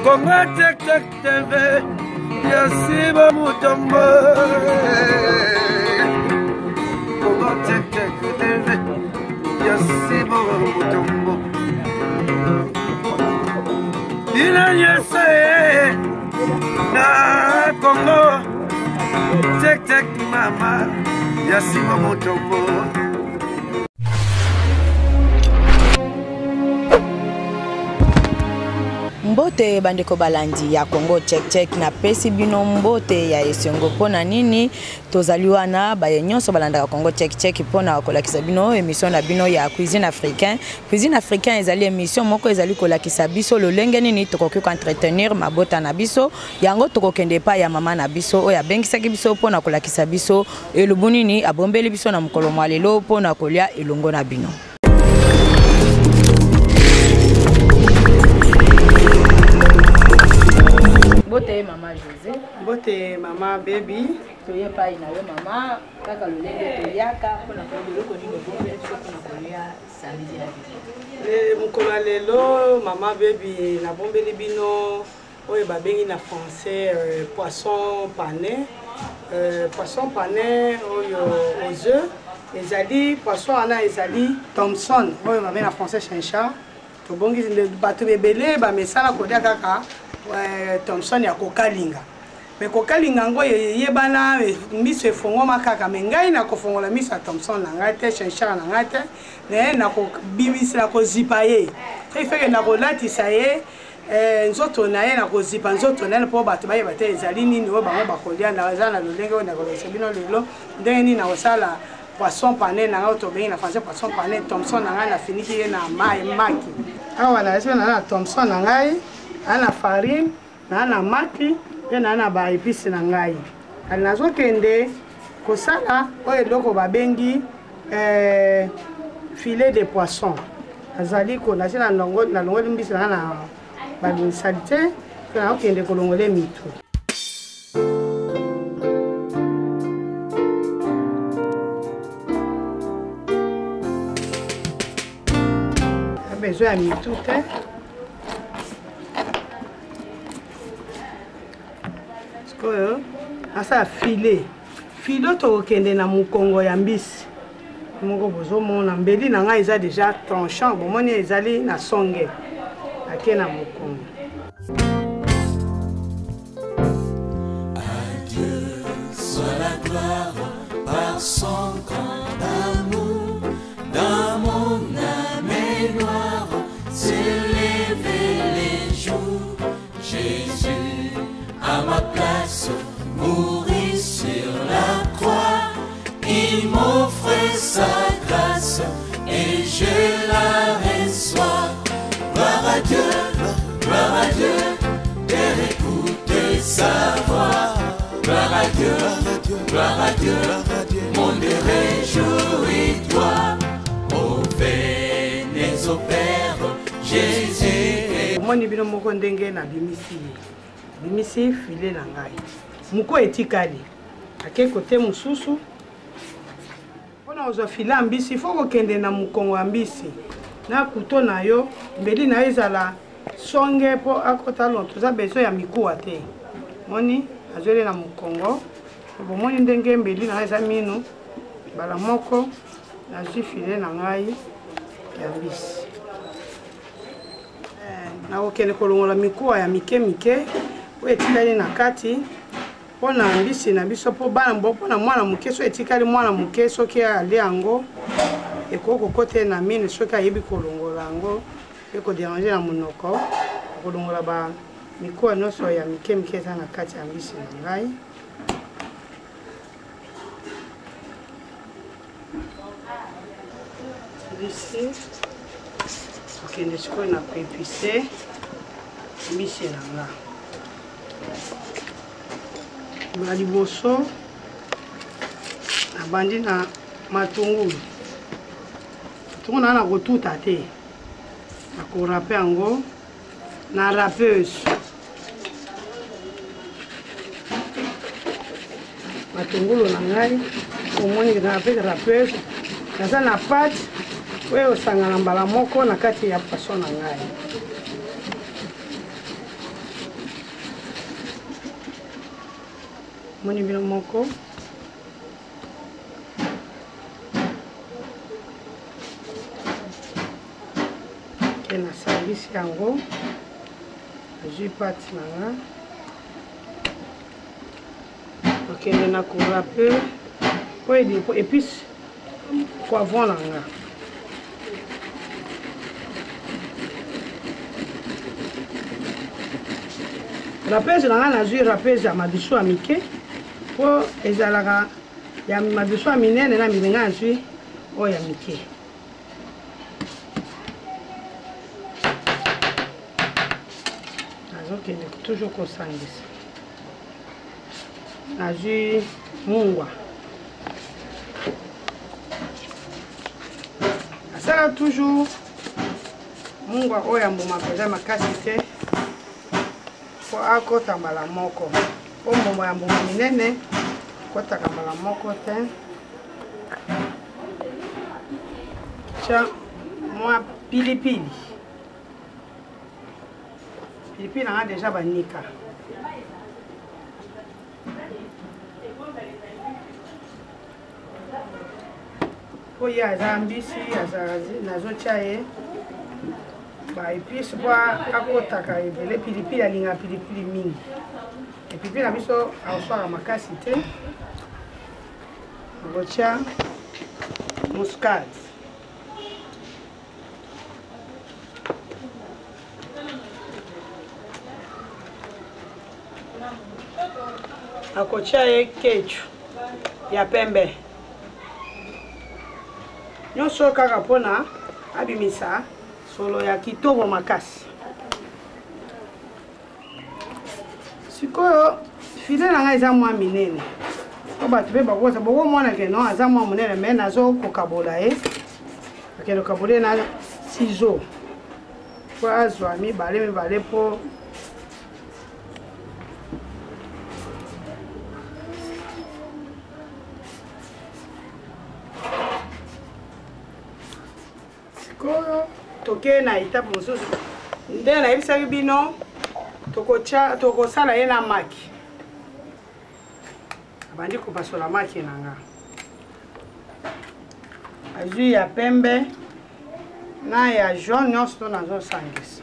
Congo Check Check TV, Yasiba Mutombo. Congo Check Check TV, Yasiba Mutombo. Ina yese na Congo Check Check mama, Yasiba Mutombo. Mbote bandeko balandi ya Congo Check Check na pesi bino mbote ya esongo pona nini tozali wana baye nyonso balanda Congo Check Check pona kolakisa bino émission na bino ya cuisine africain. Cuisine africain ezali émission moko ezali kolakisa biso lolenge nini tokoki ko entretenir mabota na biso yango tokokende pa ya mama na biso oya bengisaki biso pona kolakisa biso elubu nini abombeli biso na mokolo mwa lelo pona kolia elongo na bino. Bote mama José. Bote mama baby. Toye pa ina yo mama kaka lolenge toyaka pona kolelo ko nini bombe pona kolia samedi ya biso. Mukolo lelo mama baby na bombeli bino oyo babengi na français poisson pané. Poisson pané oyo aux œufs. Ezali poisson ana ezali Thompson oyo babengi na français chincha. To bongi bato bebele ba mesala kodia kaka Thompson ya kokalinga. Me kokalinga ngo yebana miso efongo makaka me ngai na kofongola miso Thompson na ngai te chinchara na ngai te ne na ko bibisi na ko zipa ye. Ifeke na ko latisa ye nzoto na ye na ko zipa nzoto na po bato baye bate ezali nini o bango bakolia na za na lolenge o na ko sebino lelo ndenge ni na osala poisson pané na ngai to bengi na français poisson pané Thompson na ngai na finiki ye na mai maki. Awa na ese na Thompson na ngai ana farine na ana maki pe na ana ba épices na ngai ali nazokende kosala oyo eloko babengi filet de poisson azali ko na sina longo na longo limbisi na ba salite pe na okende kolongole mitu besoin ya mitu te. Asa filet to kende na mukongo ya mbisi moko bozo mona mbeli na nga eza déjà tranchant bomoni ezali na songe ake na mukongo. Adieu soit la gloire par son grand amour dans mon âme noire s'est levé les jours. Jésus à ma place mourir sur la croix, il m'offre sa grâce et je la reçois. Gloire à Dieu, de écouter sa voix. Gloire à Dieu, monde réjouis-toi. Ô venez au Père Jésus. Moni bino moko ndenge na bimisi filet na ngai. Muko etikali ake kote mususu pona ozo fila mbisi foko kende na mukongo ya mbisi na kuto na yo mbeli na ezala songe po akota lonto za beso ya mikuwa te moni azole na mukongo bo moni ndenge mbeli na eza mino bala moko na zifile na ngai ya mbisi na okende kolongola mikuwa ya mike o etikali na kati pona mbisi na biso po bana mboko na mwana muke so etikali mwana muke soki ali yango ekoko kote na mine soki ayebi kolongola yango eko déranger na munoko kolongola ba mikuwa nyonso ya mike eza na kati ya mbisi na ngai. Ici okende sikoyo na koepise mbisi na nga na liboso nabandi na matungulu na kotuta te na korape yango na rapeuse matungulu na ngai omoni na rapeuse naza na pate oyo osangana mbala moko na kati ya poisson na ngai moni bino moko ke nasangisi yango azwi pati nanga okende na korape po épice poivron nanga rapese nanga nazwi rapese ya madusu ya mike po ezalaka ya madusu ya minene na milinga nazwi oyo ya mike nazokende toujours kosangisa nazwi mungwa asala toujours mungwa oyo ya mbuma mpenza makasi te po akota mbala moko po mbuma ya mbuma minene kotaka mbala moko te tia mwa pilipili pilipili nanga deja banika po ye aza mbisi nazotia ye baépice po akotaka ebele pilipili alinga pilipili mingi epilipili na biso aoswaka makasi te okotia muscade akotia ye kechu ya pembe nyonso kaka mpona abimisa solo ya kitoko makasi sikoyo file na ngai eza mwa minene po bato mpe bakosa bokomona ke no aza mwa monene me nazokokabola ye akende kokabola ye na ciseau po azwa mibale po sikoyo toke na etape mosusu nde nayebisaki bino tokosala ye na maki abandi kopasola maki nanga azwi ya pembe na ya jaune nyonso to nazosangisa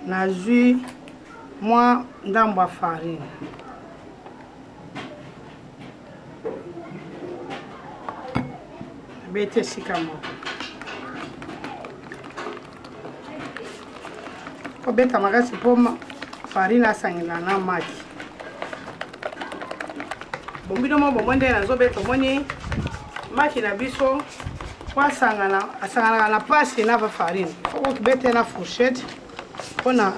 nazwi mwa ndambo ya farine bete esika moko kobeta makasi mpo farine asangela na maki bombino mo bomoi nde nazobeta omoni maki na biso po asanganaka na pasi na bafarine foko kibete na fourchette mpona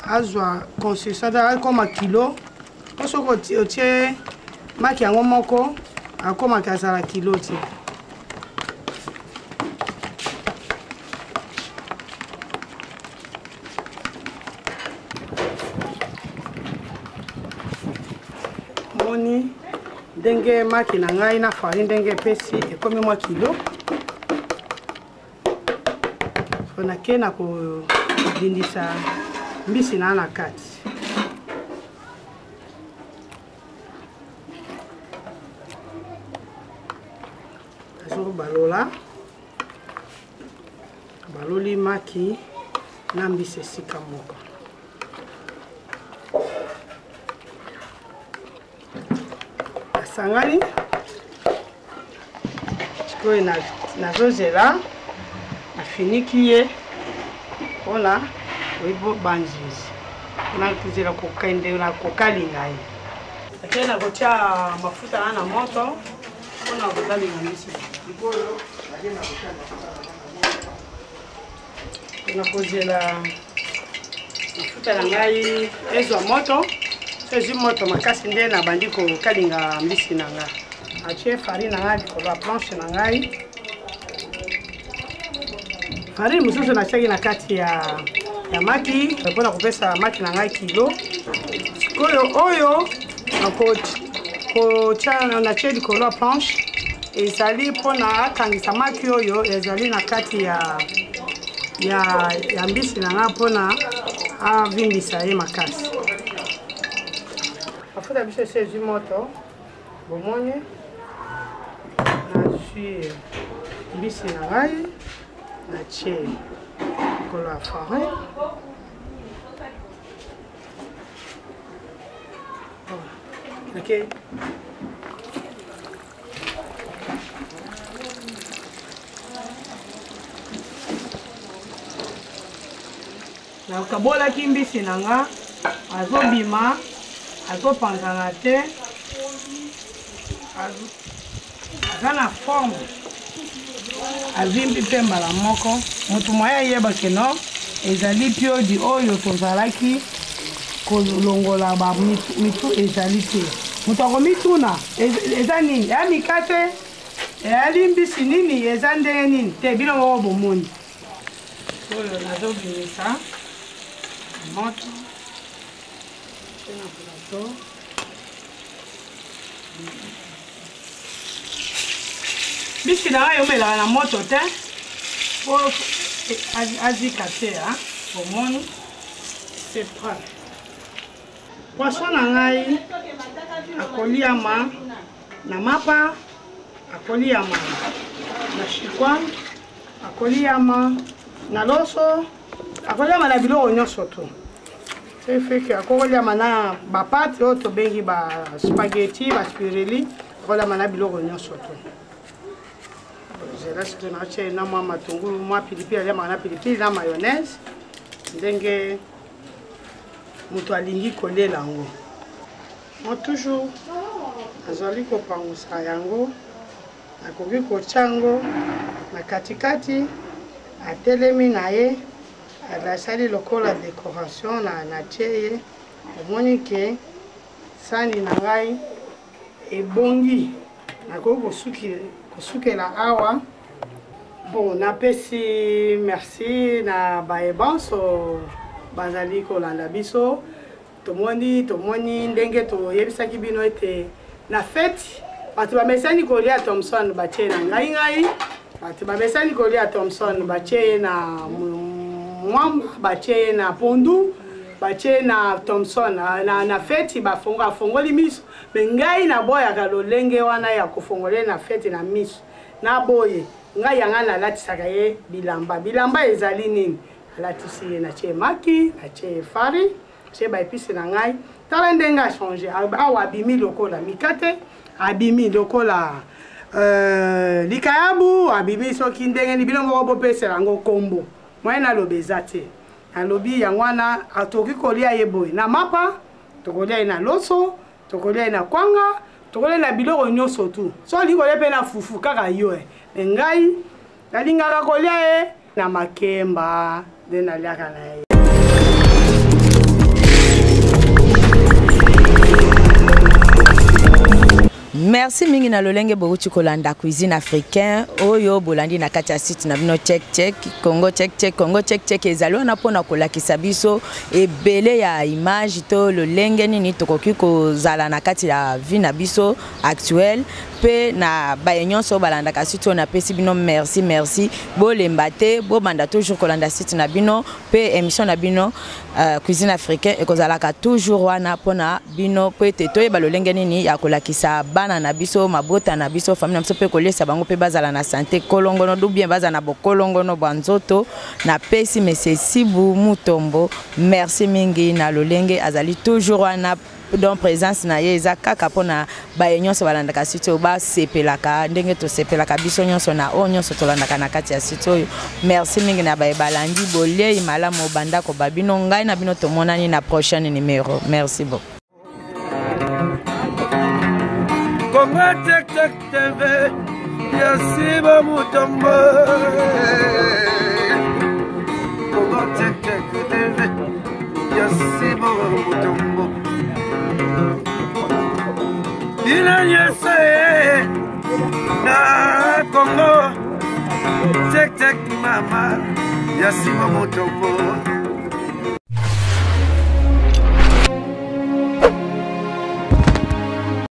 azwa consistance akoma kilo po soki otie maki yango moko akomaki azala kilo te moni ndenge maki na ngai na farine ndenge epesi ekomi mwa kilo so nake na kodindisa mbisi na kati baloli maki na mbisi esika moko asangani sikoyo nazozela afiniki ye mpona oyibo banzizi mpona kuzela kokende na kokalinga ye ake na kotia mafuta na moto mpona kozalinga mbisi likolo nakozela mafuta na ngai ezwa moto so ezwi moto makasi nde nabandi kokalinga mbisi na ngai atie farine na ngai likolo ya planche na ngai farine mosusu natiaki na kati ya maki mpona kopesa maki na ngai kilo sikoyo oyo natie likolo ya planche ezali mpona akangisa maki oyo ezali na kati ya mbisi na nga mpona avimbisa ye makasi. Mafuta biso esi ezwi moto bomoni nazwi mbisi na ngai natie likolo ya farin. Okay. Nakabolaki mbisi na nga azobima azopanzana te aza na forme azimbi mpe mbala moko moto moya ayebake no ezali piodi oyo tozalaki kolongola mitu ezali te moto akomituna eza nini eya mikate eyali mbisi nini eza ndenge nini te bino moko bomoni oyo nazobimisa moto na plateau. Mbisi na ngai omelaka na moto te po azika te omoni c'est prêt. Poisson na ngai akoliama na mapa, akoliama na chikwan, akoliama na loso, akoliama na biloko nyonso tu. C'est fait que akoliama na bapate oyo tobengi ba spaghetti, ba spirelli, akoliama na biloko nyonso tu. Je laisse que nache na mwa matungulu, mwa pilipili, aliama na pilipili na mayonnaise. Ndenge moto alingi kolela yango. Moi toujours azali kopangusa yango, nakoki kotia yango na katikati, atelemi na ye, alasali lokola décoration na tie ye. Omoni ke sani na ngai ebongi, nakoki kosukela awa. Bon, napesi merci na baebanso bazali kolanda biso. Tomoni ndenge toyebisaki bino ete na fête bato bamesani kolia Thomson batie na ngai bato bamesani kolia Thomson batie na mwamba batie na pondu batie na Thomson na fête bafongoli miso me ngai na boya ka lolenge wana ya kofongole na fête na miso na boye ngai yanga na latisaka ye bilamba ezali nini alatisi ye na tie maki na tie fari c'est ba épice na ngai tala ndenge a changer awa abimi lokola mikate abimi lokola likayabu abimi soki ndenge ni bino moko bopesela yango kombo moye naloba te nalobi yango wana tokoki kolia ye boye na mapa tokolia ye na loso tokolia ye na kwanga tokolia na biloko nyonso tu so likolia mpe na fufu kaka yo ngai nalingaka kolia ye na makemba nde naliaka na ye. Merci mingi na lolenge boruti kolanda cuisine africain oyo bolandi na kati ya site na bino check Congo check ezalo na pona kolakisa biso ebele ya image to lolenge nini tokoki kozala na kati ya vie na biso actuel pe na bayenyonso balanda ka site na pesi bino merci bolemba te bobanda toujours kolanda site na bino pe émission na bino cuisine africain ekozalaka toujours wana pona bino pe tetoye balolenge nini ya kolakisa bana na biso mabota na biso famille na biso pe kolesa bango pe bazala na santé kolongono du bien bazala na bokolongono banzoto na pesi Monsieur Sibu Mutombo merci mingi na lolenge azali toujours wana donc présence na ye eza kaka pona baye nyonso balandaka site ba sepelaka ndenge to sepelaka biso nyonso na o nyonso tolandaka na kati ya site oyo merci mingi na baye balandi bolei malamu banda ko babino ngai na bino tomonani na prochaine numéro merci beaucoup. Congo Check TV, Sibu Mutombo. Congo Check TV, Sibu Mutombo. Inanyese na Congo Check mama, Sibu Mutombo.